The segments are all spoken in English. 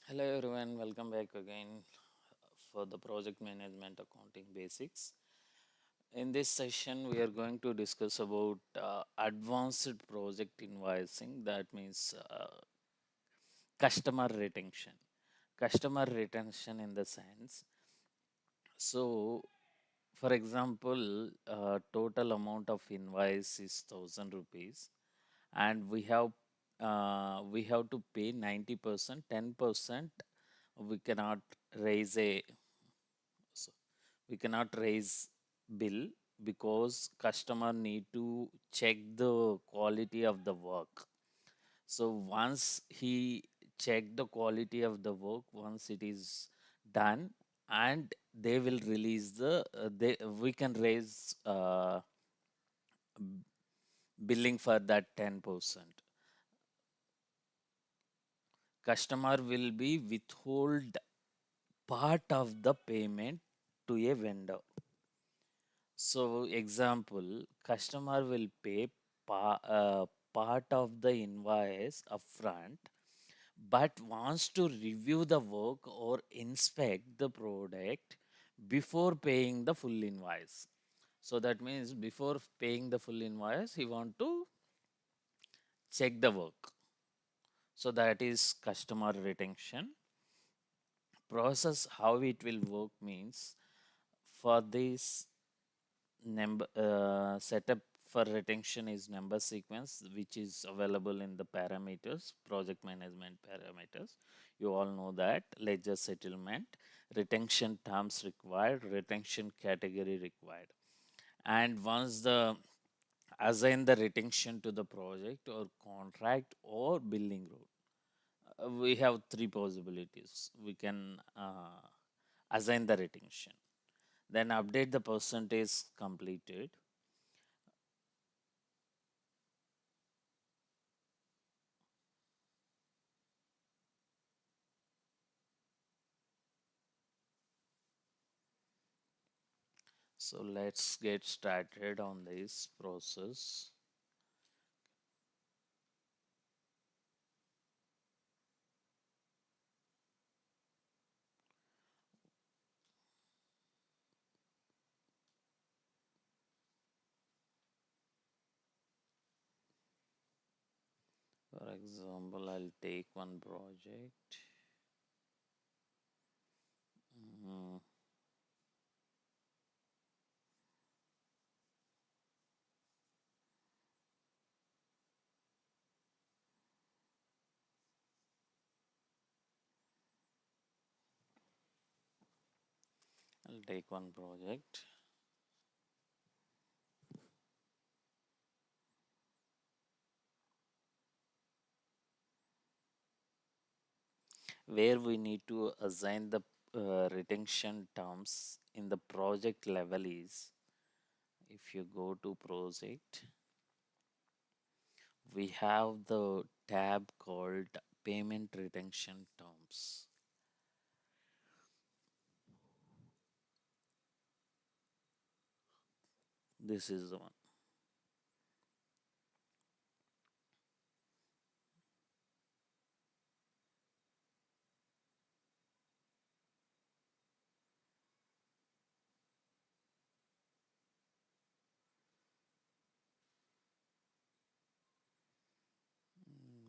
Hello everyone, welcome back again for the project management accounting basics. In this session, we are going to discuss about advanced project invoicing. That means customer retention. Customer retention in the sense. So, for example, total amount of invoice is 1,000 rupees, and we have to pay 90%. 10% we cannot raise a so we cannot raise bill because customer need to check the quality of the work. So once he check the quality of the work, once it is done, and they will release the they we can raise billing for that 10%. Customer will be withhold part of the payment to a vendor. So, example, customer will pay part of the invoice upfront, but wants to review the work or inspect the product before paying the full invoice. So that means before paying the full invoice, he want to check the work. So that is customer retention process. How it will work means for this number setup for retention is number sequence, which is available in the parameters, project management parameters. You all know that ledger settlement, retention terms required, retention category required. And once the assign the retention to the project or contract or billing rule, we have three possibilities. We can assign the retention, then update the percentage completed. So let's get started on this process. For example, I'll take one project. Mm, I'll take one project where we need to assign the retention terms in the project level is, if you go to project, we have the tab called payment retention terms. This is the one.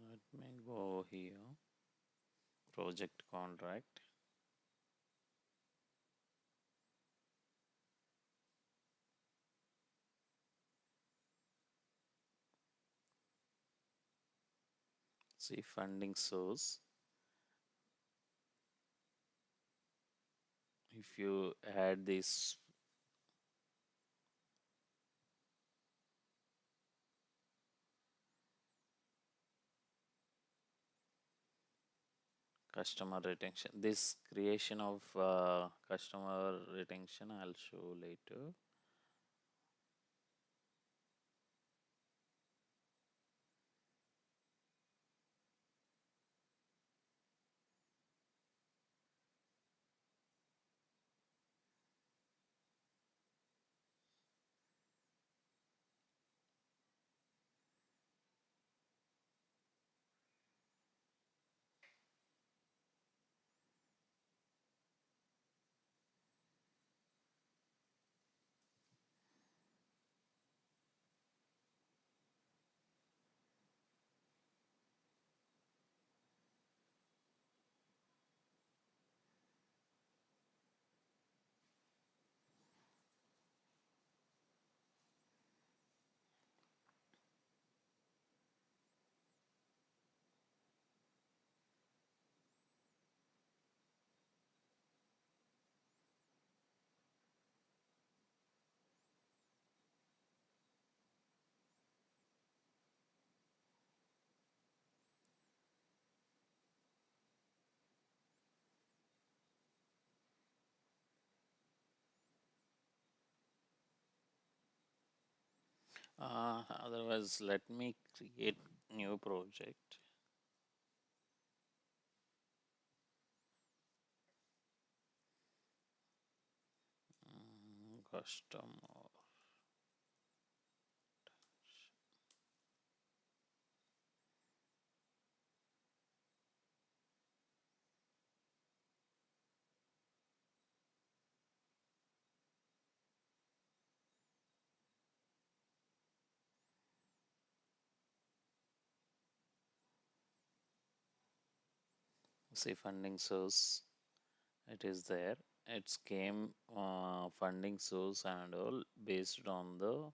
Let me go here, project contract. See funding source. If you add this customer retention, this creation of customer retention I'll show later. Otherwise, let me create new project. Customer. See funding source. It is there. It's came funding source and all based on the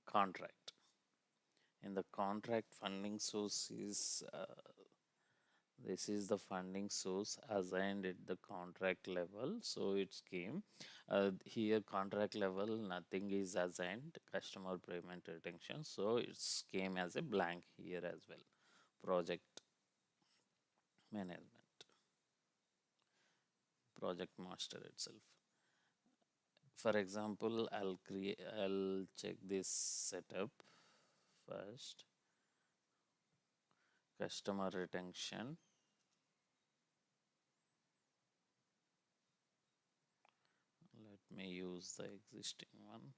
contract. In the contract, funding source is this is the funding source assigned at the contract level. So it's came here contract level. Nothing is assigned. Customer payment retention. So it's came as a blank here as well. Project management, project master itself. For example, I'll check this setup first. Customer retention. Let me use the existing one.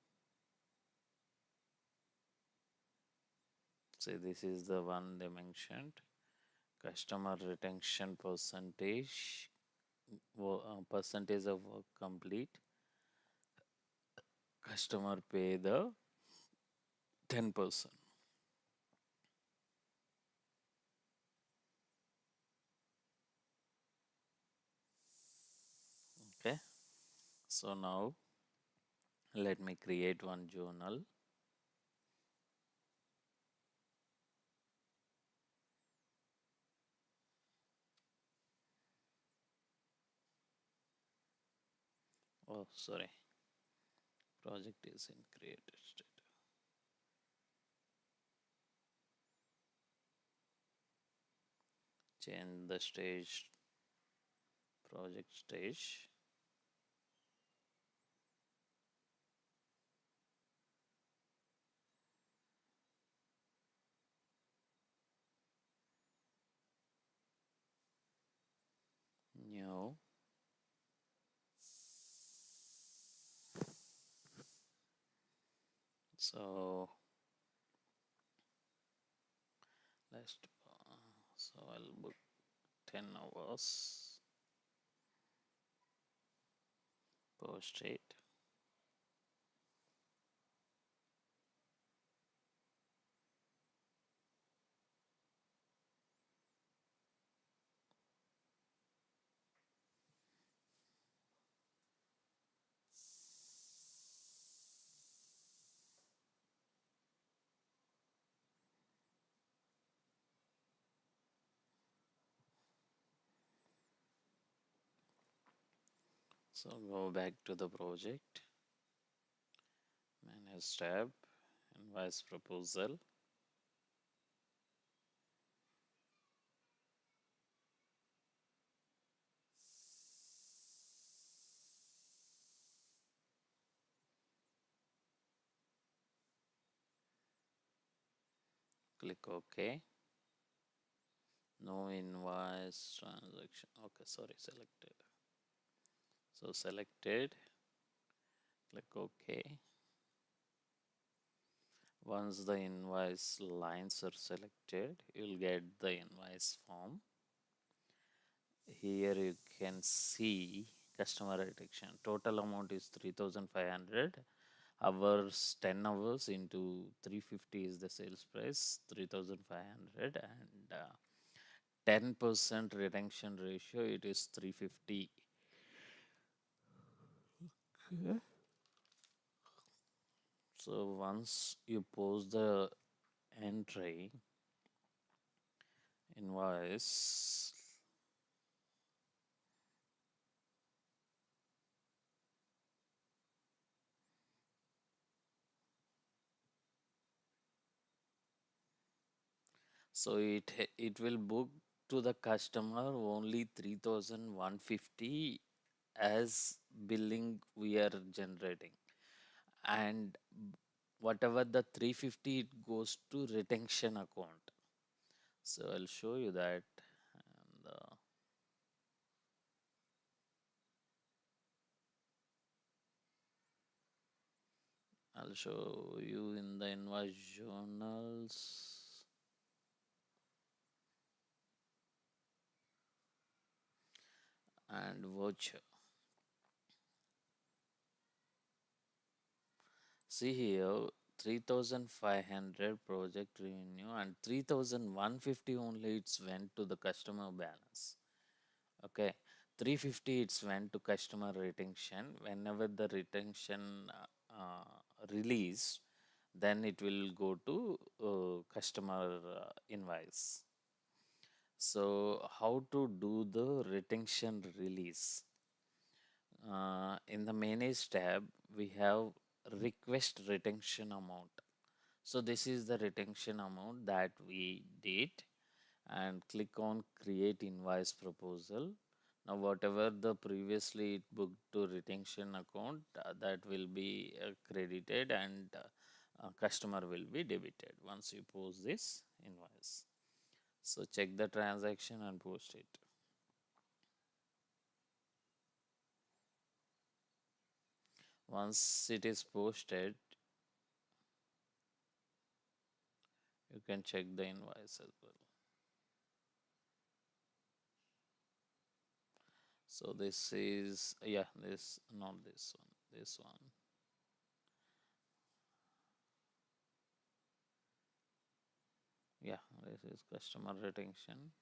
See, this is the one they mentioned. Customer retention percentage, percentage of work complete. Customer pay the 10%. Okay. So now let me create one journal. Oh, sorry. Project is in created state. Change the stage, project stage. New. So let's so I'll book 10 hours post it. So go back to the project, manage tab, invoice proposal. Click OK. No invoice transaction. Okay, sorry, selected. So selected, click OK. Once the invoice lines are selected, you'll get the invoice form. Here you can see customer retention. Total amount is 3,500. Hours, 10 hours into 350 is the sales price, 3,500, and 10% retention ratio, it is 350. Okay. So once you post the entry invoice, so it will book to the customer only 3,150 as billing we are generating. and whatever the 350 it goes to retention account. So I'll show you that, and I'll show you in the invoice journals and voucher. See here, 3,500 project revenue and 3,150 only it's went to the customer balance. Okay, 350 it's went to customer retention. Whenever the retention release, then it will go to customer invoice. So how to do the retention release? In the manage tab, we have request retention amount. So this is the retention amount that we did, and click on create invoice proposal. Now whatever the previously it booked to retention account, that will be credited, and customer will be debited once you post this invoice. So check the transaction and post it. Once it is posted, you can check the invoice as well. So this is, yeah, this, not this one, this one. Yeah, this is customer retention.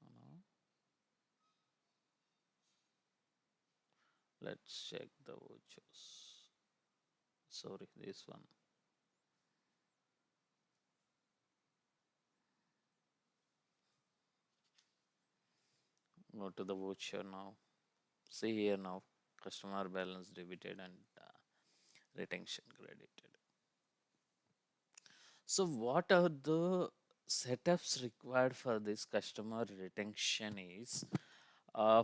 Now, let's check the vouchers. Sorry, this one. Go to the voucher now. See here now, customer balance debited and retention credited. So what are the setups required for this customer retention is,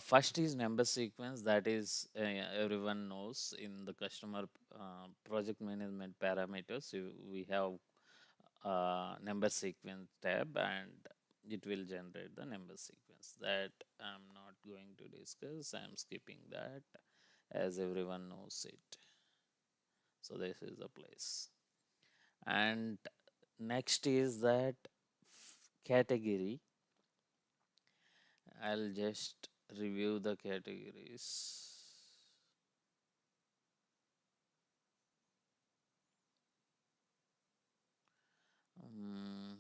first is number sequence, that is everyone knows in the customer project management parameters. We have number sequence tab, and it will generate the number sequence that I'm not going to discuss. I'm skipping that as everyone knows it. So this is the place. And next is that category. I'll just review the categories. Um,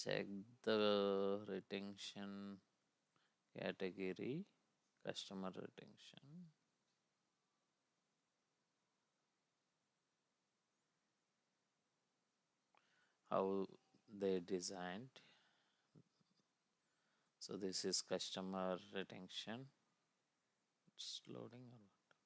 Check the retention category, customer retention. How they designed. So this is customer retention. It's loading or what?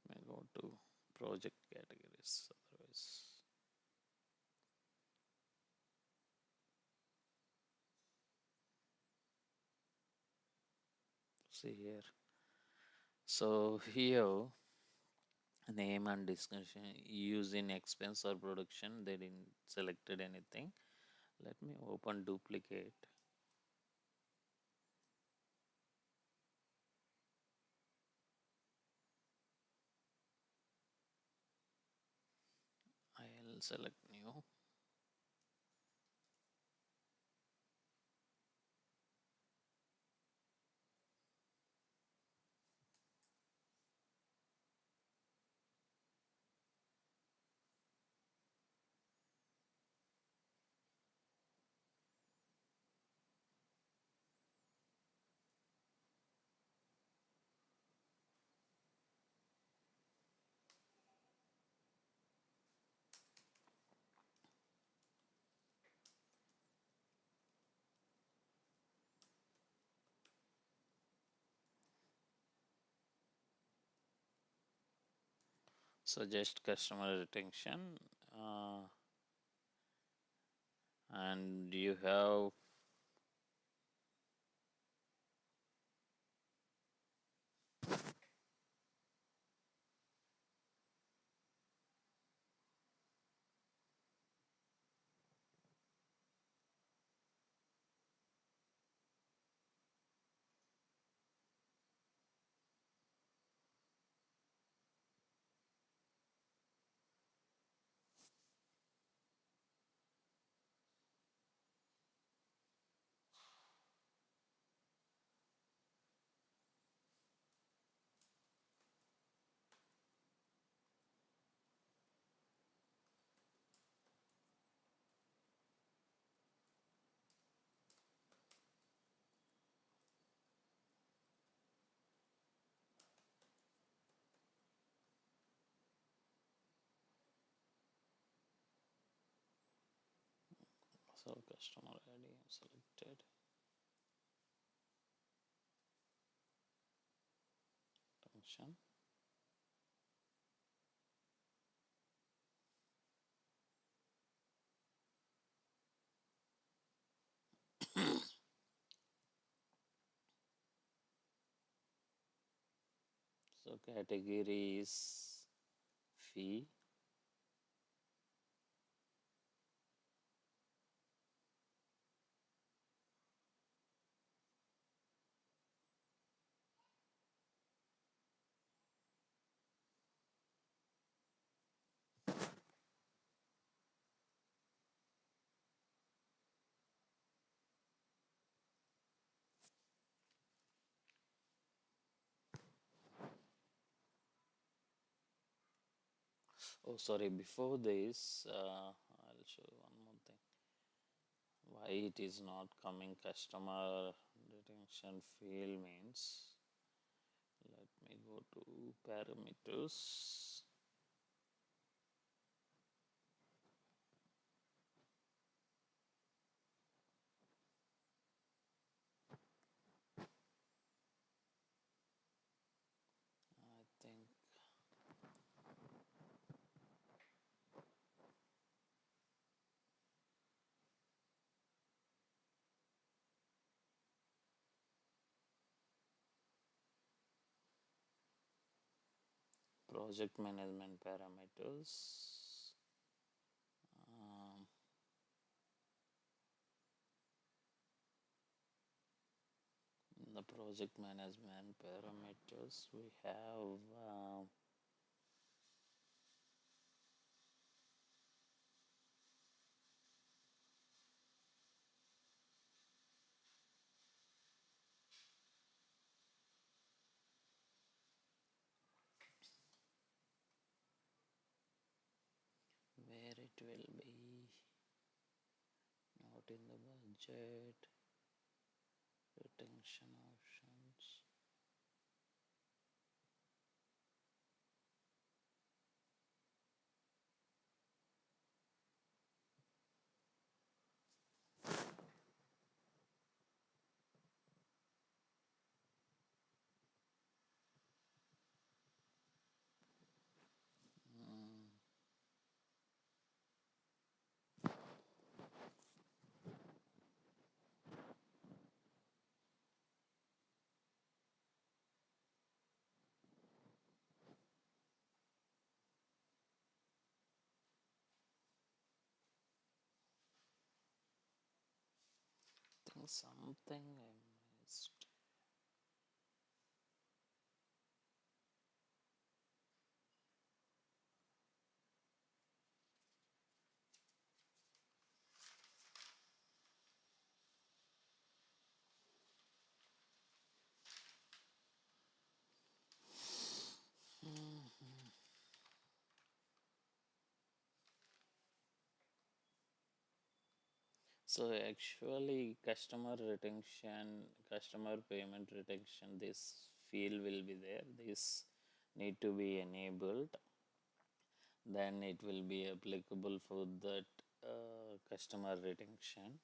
Let me go to project categories. Otherwise, see here. So here, name and description use in expense or production. They didn't selected anything. Let me open duplicate. I'll select new. So just customer retention, and you have so customer ID selected function. So category is fee. Oh, sorry. Before this, I'll show you one more thing. Why it is not coming customer retention field means. Let me go to parameters. I think project management parameters. Um, in the project management parameters, we have where it will be not in the budget retention options. Mm, think something I missed. So actually, customer retention, customer payment retention, this field will be there. This need to be enabled. Then it will be applicable for that customer retention.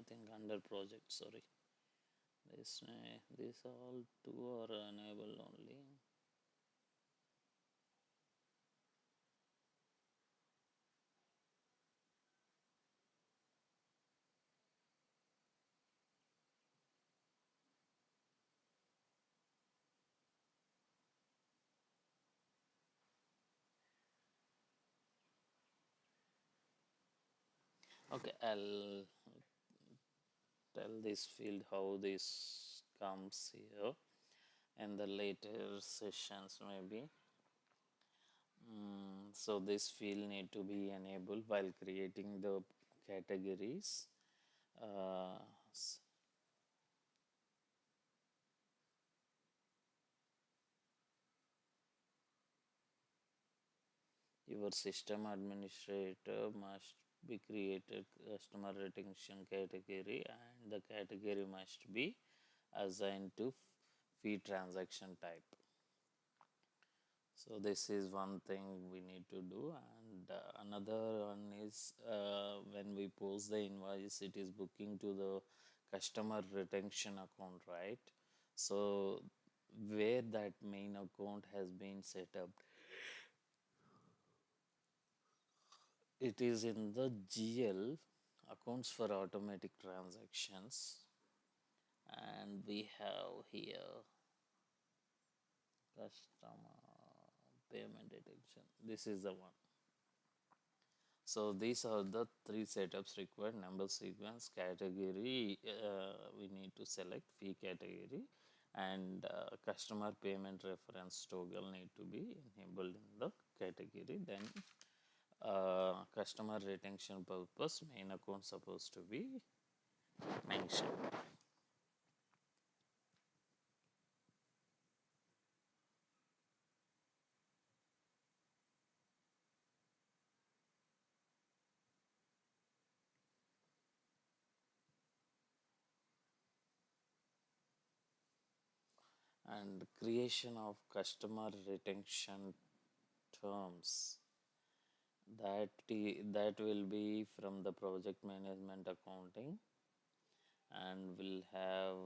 think under project, sorry. This all two are enabled only. Okay, I'll tell this field how this comes here in the later sessions maybe. So this field need to be enabled while creating the categories. Uh, s- your system administrator must be created customer retention category, and the category must be assigned to fee transaction type. So this is one thing we need to do, and another one is when we post the invoice, it is booking to the customer retention account, right? So where that main account has been set up, it is in the GL accounts for automatic transactions, and we have here customer payment detection. This is the one. So these are the three setups required: number sequence, category, we need to select fee category, and customer payment reference toggle need to be enabled in the category. Then customer retention purpose main account supposed to be mentioned. And creation of customer retention terms, that will be from the project management accounting, and will have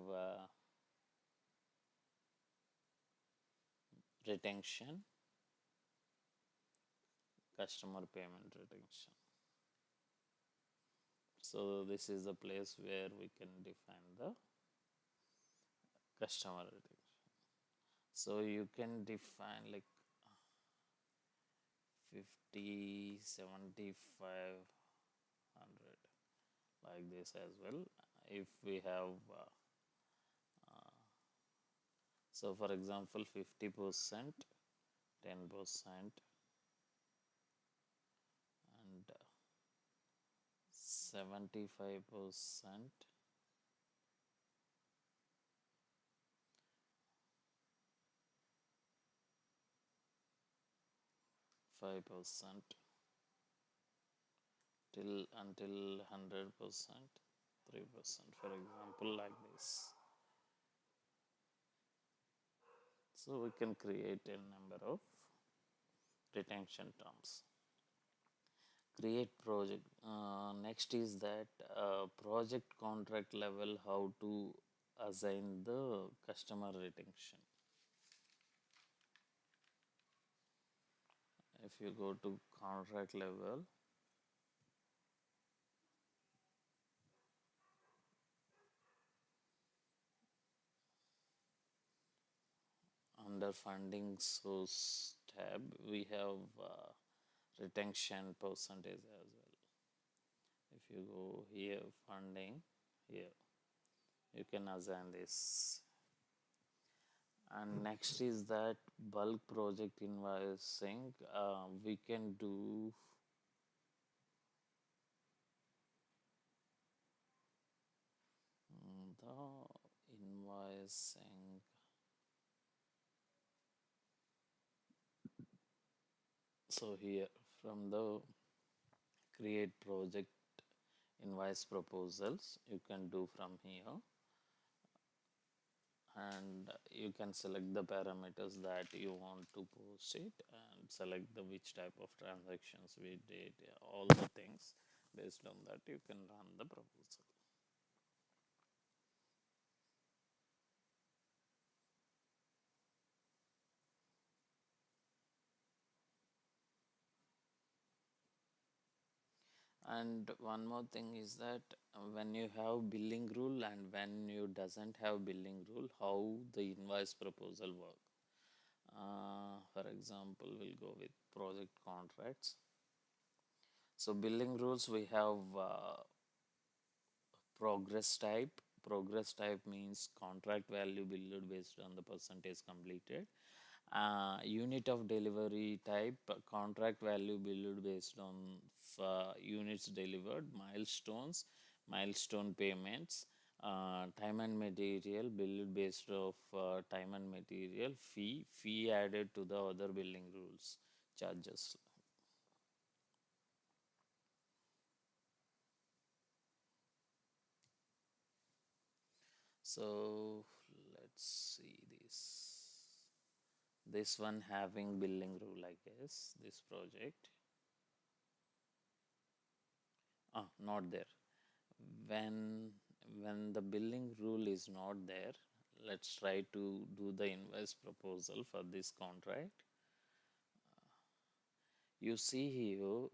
retention, customer payment retention. So this is the place where we can define the customer retention. So you can define like 50, 75, 100, like this as well. If we have so for example 50%, 10%, and 75%, 5%, till until 100%, 3%, for example, like this. So we can create a number of retention terms. Create project. Next is that project contract level, how to assign the customer retention. If you go to contract level, under funding source tab, we have retention percentage as well. If you go here, funding, here, you can assign this. And next is that bulk project invoicing. We can do the invoicing. So here from the create project invoice proposals, you can do from here, and you can select the parameters that you want to post it, and select the which type of transactions we did, all the things. Based on that you can run the proposal. And one more thing is that when you have billing rule and when you doesn't have billing rule, how the invoice proposal work. For example, we'll go with project contracts. So billing rules, we have progress type. Progress type means contract value billed based on the percentage completed. Unit of delivery type, contract value billed based on units delivered. Milestones, milestone payments. Time and material billed based of time and material. Fee added to the other billing rules, charges. So let's see this one having billing rule, I guess, this project. Not there. When the billing rule is not there, let's try to do the invoice proposal for this contract. You see here,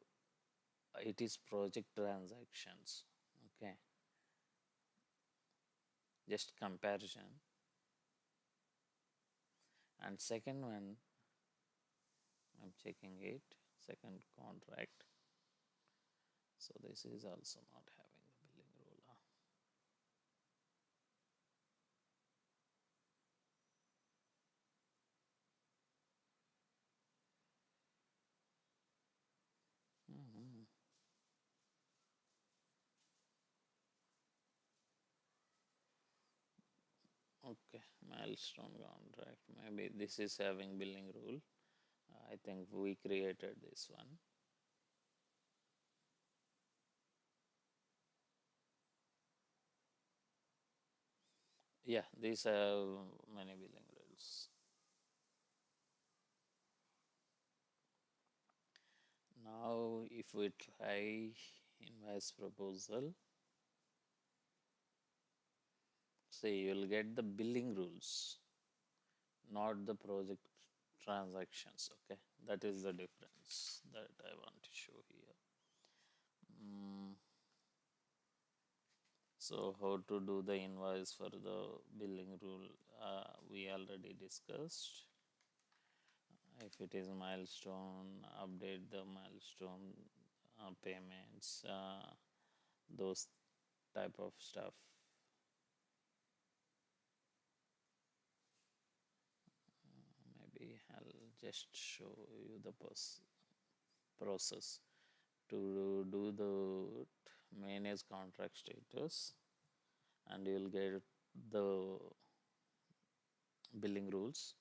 it is project transactions. Okay, just comparison. And second one, I'm checking it, second contract. So this is also not having the billing rule. Mhm. Okay, milestone contract. Maybe this is having billing rule. I think we created this one. Yeah, these have many billing rules. Now, if we try invoice proposal, see, you'll get the billing rules, not the project transactions. Okay, that is the difference that I want to show here. Mm, so, how to do the invoice for the billing rule? We already discussed. If it is milestone, update the milestone payments, those type of stuff. Maybe I'll just show you the process to do the manage contract status, and you'll get the billing rules,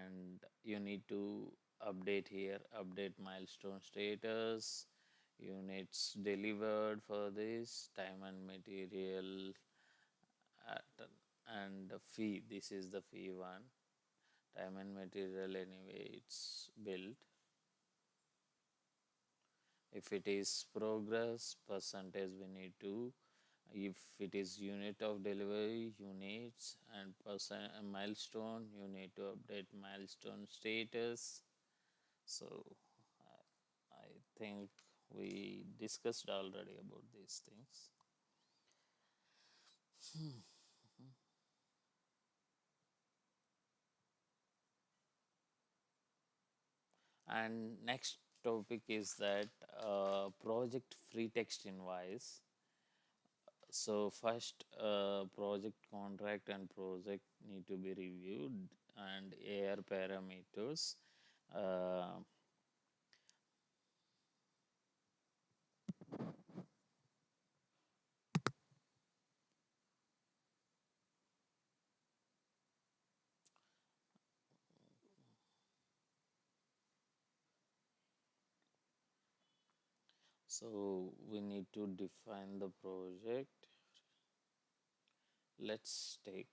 and you need to update here, update milestone status, units delivered for this, time and material, at, and the fee. This is the fee one. Time and material, anyway, it's built. If it is progress percentage, we need to, if it is unit of delivery, units, and percent milestone, you need to update milestone status. So I think we discussed already about these things. And next topic is that project free text invoice. So first, project contract and project need to be reviewed, and AR parameters. Uh, so we need to define the project. Let's take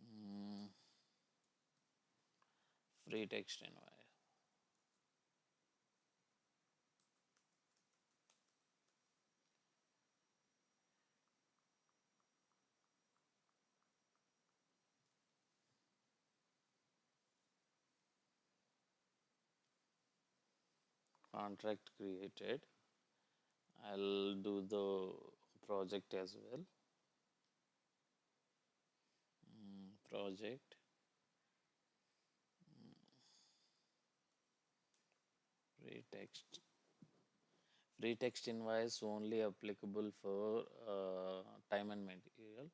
mm, free text invoice. contract created. I'll do the project as well. Project, free text. Free text invoice only applicable for time and material.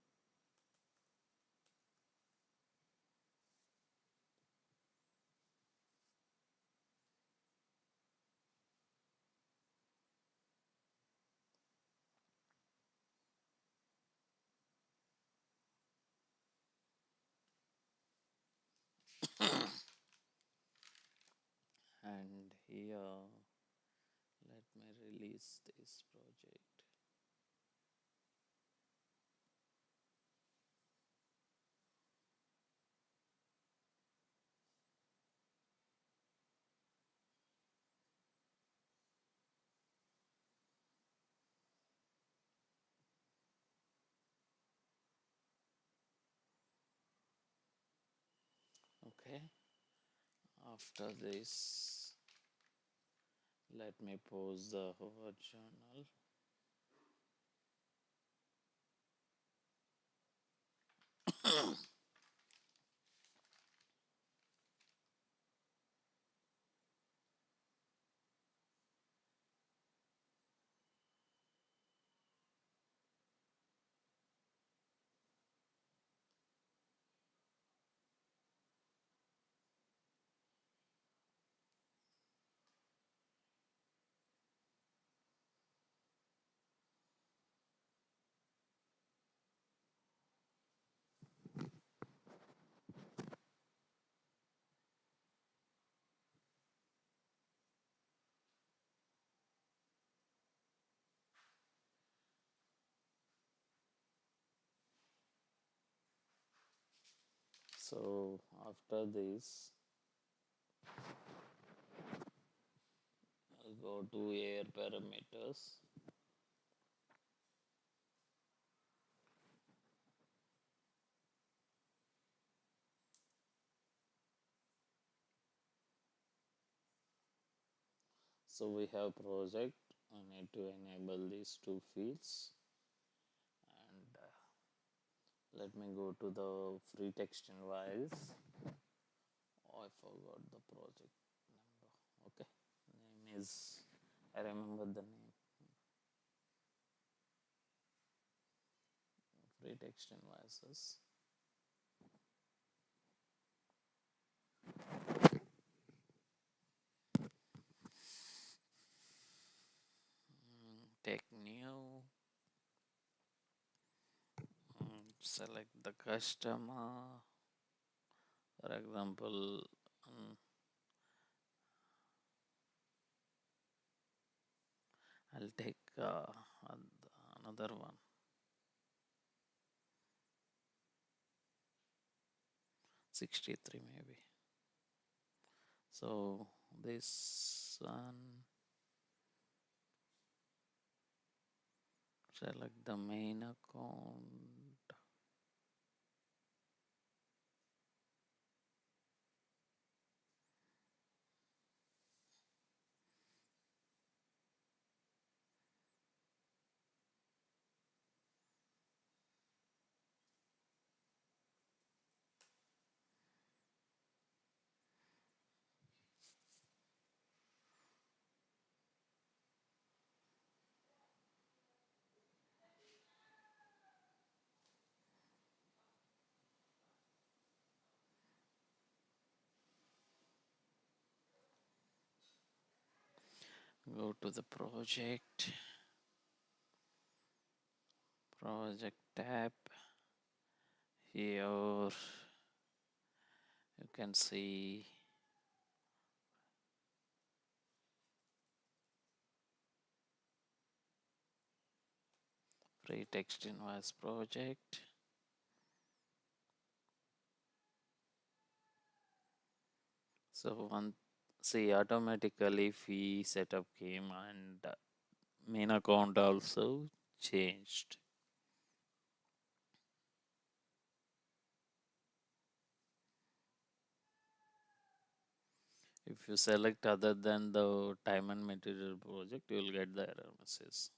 And here, let me release this project. Okay. After this, let me pause the Hover journal. So after this, I'll go to air parameters. So we have project. I need to enable these two fields, and let me go to the free text invoice. Oh, I forgot the project number. Okay, name is, I remember the name, free text invoices. Take new. Select the customer. For example, I'll take another one. 63 maybe. So this one, select the main account. Go to the project tab. Here you can see free text invoice project. So one, see, automatically fee setup came, and main account also changed. If you select other than the time and material project, you will get the error message.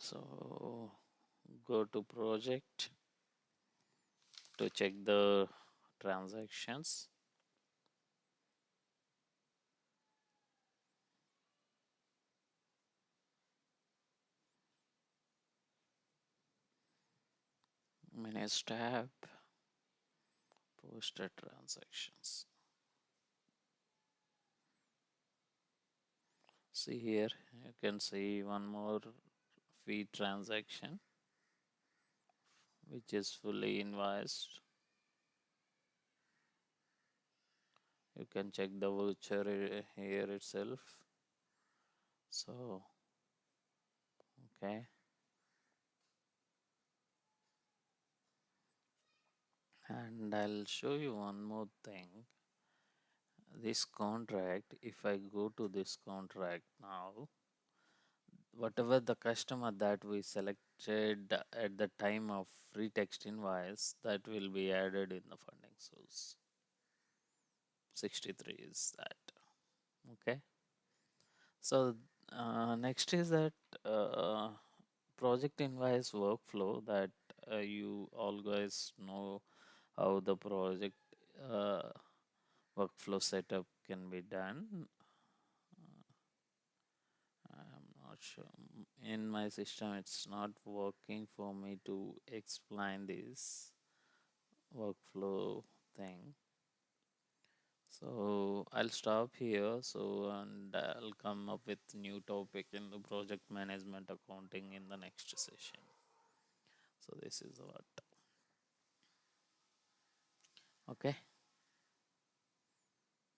So go to project to check the transactions. Manage tab, posted transactions. See here, you can see one more fee transaction which is fully invoiced. You can check the voucher here itself. So, okay, and I'll show you one more thing. This contract, if I go to this contract now, whatever the customer that we selected at the time of free text invoice, that will be added in the funding source. 63 is that. Okay. So next is that uh, project invoice workflow that you all guys know how the project uh, workflow setup can be done. I'm not sure. In my system, it's not working for me to explain this workflow thing. So I'll stop here. So and I'll come up with new topic in the project management accounting in the next session. So this is what. Okay.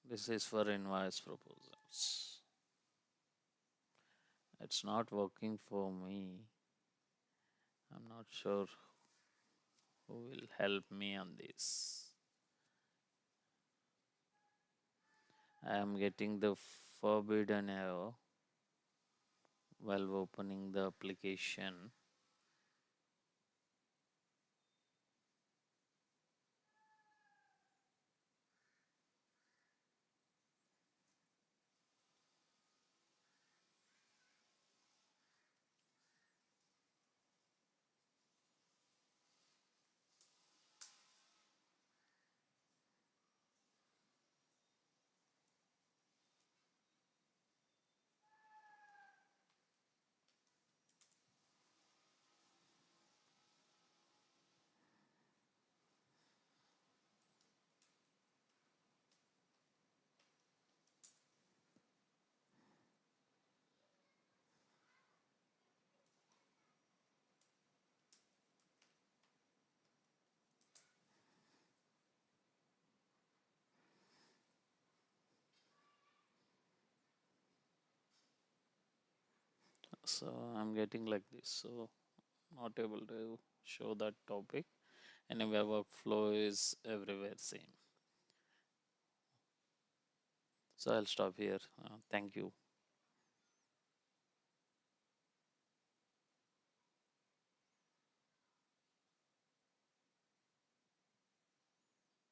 This is for invoice proposals. It's not working for me. I'm not sure who will help me on this. I am getting the forbidden error while opening the application. So I'm getting like this. So not able to show that topic. Anyway, workflow is everywhere same. So I'll stop here. Thank you.